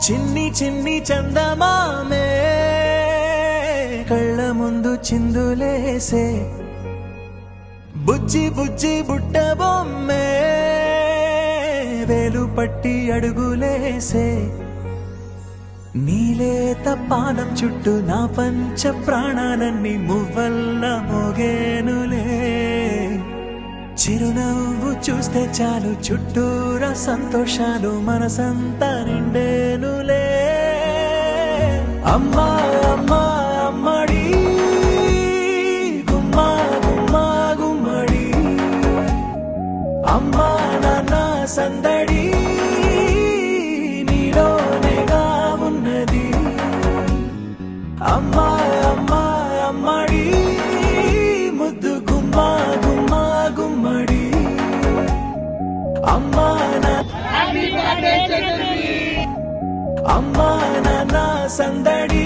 చిన్ని చిన్ని చందమామే కళ్ళ ముందు చిందులేసే బుజ్జి బుజ్జి బుట్ట బొమ్మే వేలు పట్టి అడుగులేసే నీలేత పానం చుట్టూ నా పంచ ప్రాణాలన్నీ మువ్వల్ల మోగేనులే చిరునవ్వు చూస్తే చాలు చుట్టూరా సంతోషాలు మనసంతా నిండేనులే అమ్మా అమ్మా అమ్మడి గుమ్మా గుమ్మా గుమ్మడి అమ్మా నాన్న సందడి నీలోనేగా ఉన్నది అమ్మా అమ్మా అమ్మడి ముద్దు గుమ్మా గుమ్మా గుమ్మడి అమ్మా అమ్మా నాన్న సందడి